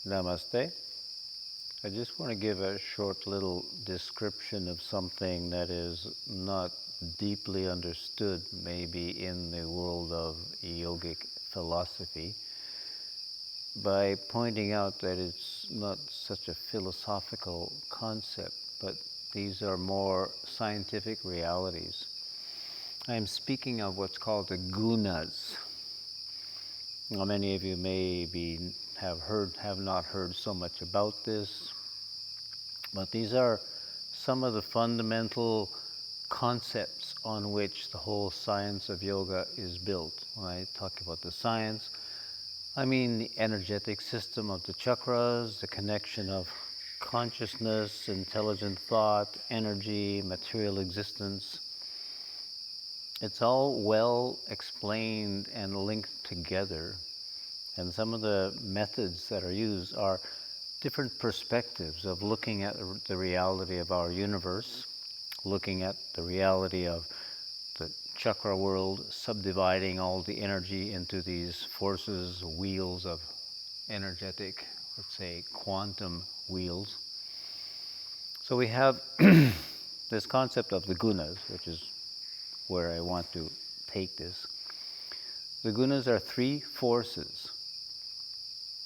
Namaste. I just want to give a short little description of something that is not deeply understood maybe in the world of yogic philosophy by pointing out that it's not such a philosophical concept, but these are more scientific realities. I am speaking of what's called the Gunas. Now, many of you maybe have not heard so much about this, but these are some of the fundamental concepts on which the whole science of yoga is built. When I talk about the science, I mean the energetic system of the chakras, the connection of consciousness, intelligent thought, energy, material existence. It's all well explained and linked together, and some of the methods that are used are different perspectives of looking at the reality of our universe, looking at the reality of the chakra world, subdividing all the energy into these forces, wheels of energetic, let's say, quantum wheels. So we have this concept of the gunas, which is where I want to take this. The gunas are three forces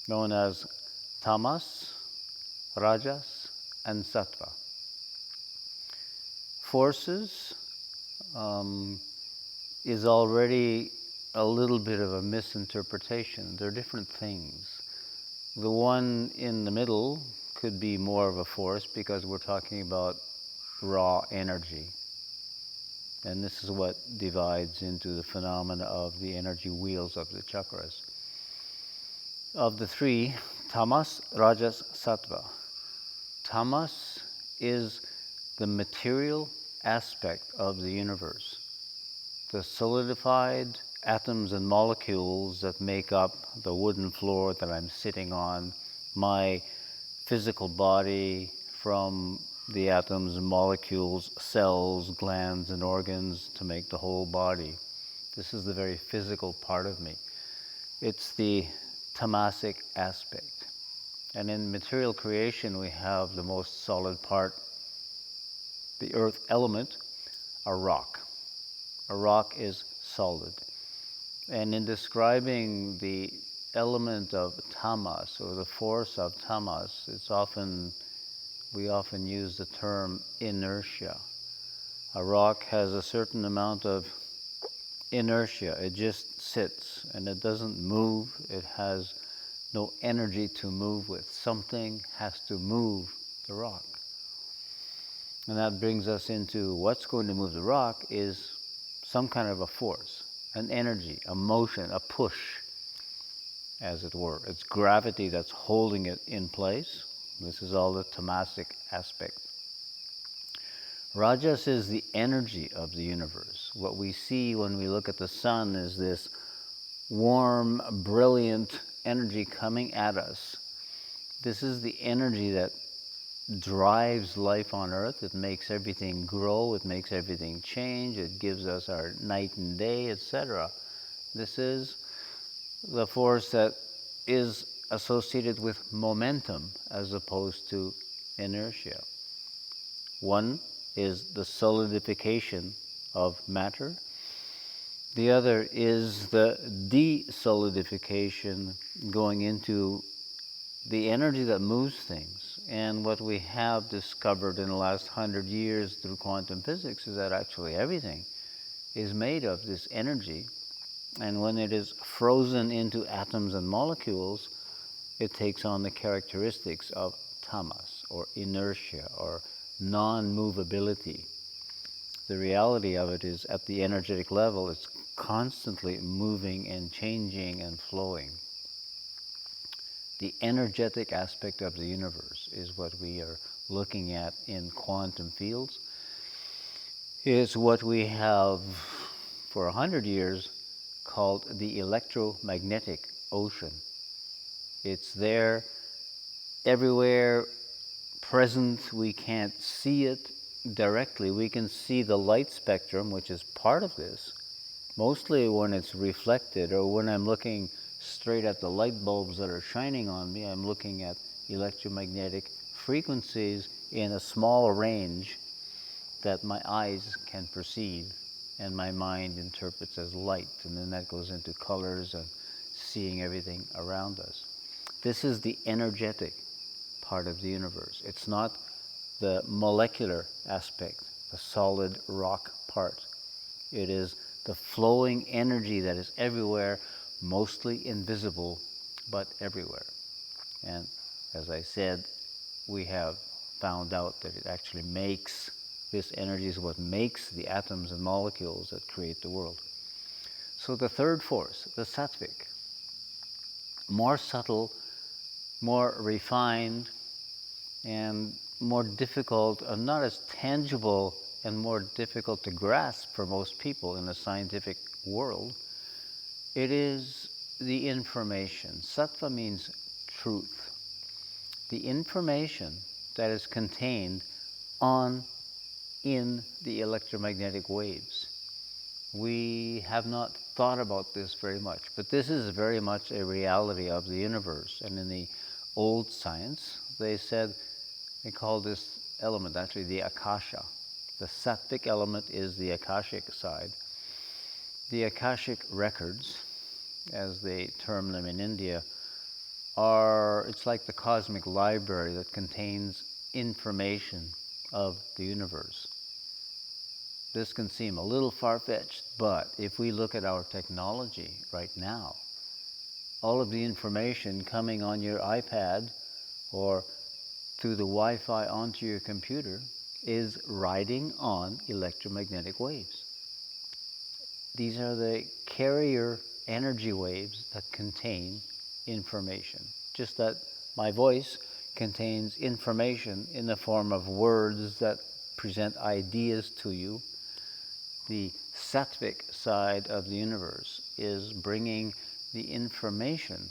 known as tamas, rajas, and sattva. Forces is already a little bit of a misinterpretation. They're different things. The one in the middle could be more of a force because we're talking about raw energy. And this is what divides into the phenomena of the energy wheels of the chakras. Of the three, tamas, rajas, sattva. Tamas is the material aspect of the universe, the solidified atoms and molecules that make up the wooden floor that I'm sitting on, my physical body, from the atoms and molecules, cells, glands, and organs to make the whole body. This is the very physical part of me. It's the tamasic aspect. And in material creation, we have the most solid part, the earth element, a rock. A rock is solid. And in describing the element of tamas, or the force of tamas, we often use the term inertia. A rock has a certain amount of inertia. It just sits and it doesn't move. It has no energy to move with. Something has to move the rock. And that brings us into what's going to move the rock is some kind of a force, an energy, a motion, a push, as it were. It's gravity that's holding it in place. This is all the tamasic aspect. Rajas is the energy of the universe. What we see when we look at the sun is this warm, brilliant energy coming at us. This is the energy that drives life on earth. It makes everything grow, it makes everything change, it gives us our night and day, etc. This is the force that is associated with momentum as opposed to inertia. One is the solidification of matter. The other is the desolidification, going into the energy that moves things. And what we have discovered in the last 100 years through quantum physics is that actually everything is made of this energy. And when it is frozen into atoms and molecules, it takes on the characteristics of tamas, or inertia, or non-movability. The reality of it is, at the energetic level, it's constantly moving and changing and flowing. The energetic aspect of the universe is what we are looking at in quantum fields. It's what we have for 100 years called the electromagnetic ocean. It's there, everywhere, present. We can't see it directly. We can see the light spectrum, which is part of this, mostly when it's reflected or when I'm looking straight at the light bulbs that are shining on me. I'm looking at electromagnetic frequencies in a small range that my eyes can perceive and my mind interprets as light, and then that goes into colors and seeing everything around us. This is the energetic part of the universe. It's not the molecular aspect, the solid rock part. It is the flowing energy that is everywhere, mostly invisible, but everywhere. And as I said, we have found out that it actually makes, this energy is what makes the atoms and molecules that create the world. So the third force, the sattvic, more subtle, more refined, and more difficult, not as tangible and more difficult to grasp for most people in the scientific world. It is the information. Sattva means truth. The information that is contained in the electromagnetic waves. We have not thought about this very much, but this is very much a reality of the universe. And in the old science, they called this element actually the akasha. The sattvic element is the akashic side. The akashic records, as they term them in India, it's like the cosmic library that contains information of the universe. This can seem a little far-fetched, but if we look at our technology right now, all of the information coming on your iPad or through the Wi-Fi onto your computer is riding on electromagnetic waves. These are the carrier energy waves that contain information. Just that my voice contains information in the form of words that present ideas to you. The sattvic side of the universe is bringing the information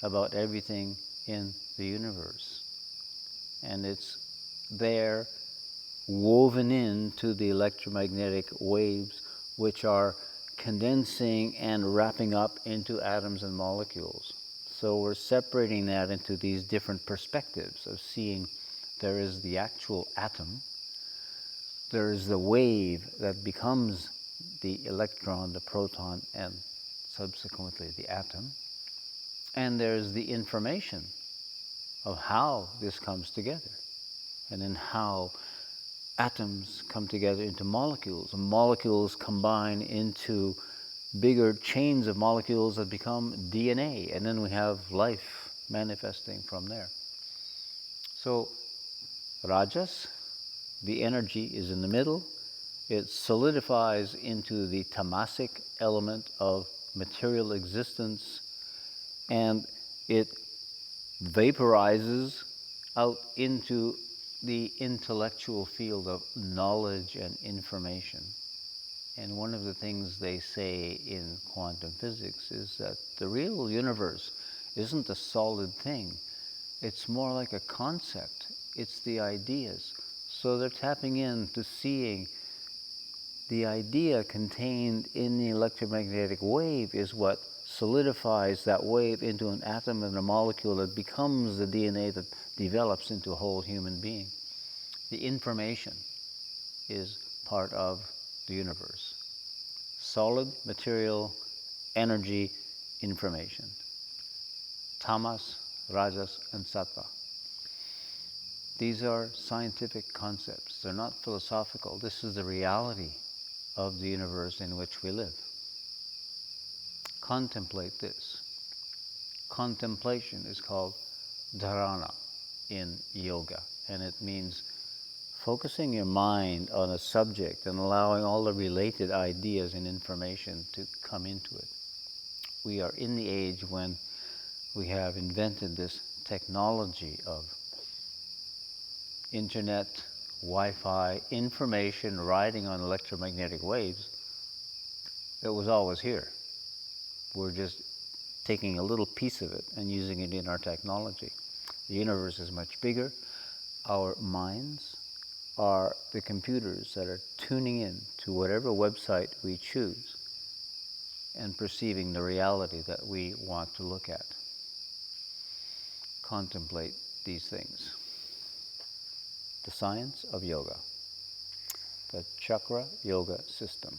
about everything in the universe. And it's there woven into the electromagnetic waves, which are condensing and wrapping up into atoms and molecules. So we're separating that into these different perspectives of seeing there is the actual atom, there is the wave that becomes the electron, the proton, and subsequently the atom, and there's the information of how this comes together, and then how atoms come together into molecules, and molecules combine into bigger chains of molecules that become DNA, and then we have life manifesting from there. So Rajas, the energy, is in the middle. It solidifies into the tamasic element of material existence, and it vaporizes out into the intellectual field of knowledge and information. And one of the things they say in quantum physics is that the real universe isn't a solid thing. It's more like a concept. It's the ideas. So they're tapping into seeing the idea contained in the electromagnetic wave is what solidifies that wave into an atom and a molecule that becomes the DNA that develops into a whole human being. The information is part of the universe. Solid, material, energy, information. Tamas, Rajas, and Sattva. These are scientific concepts. They're not philosophical. This is the reality of the universe in which we live. Contemplate this. Contemplation is called dharana in yoga, and it means focusing your mind on a subject and allowing all the related ideas and information to come into it. We are in the age when we have invented this technology of internet, Wi-Fi, information riding on electromagnetic waves. It was always here. We're just taking a little piece of it and using it in our technology. The universe is much bigger. Our minds are the computers that are tuning in to whatever website we choose. and perceiving the reality that we want to look at. Contemplate these things. The science of yoga, the chakra yoga system.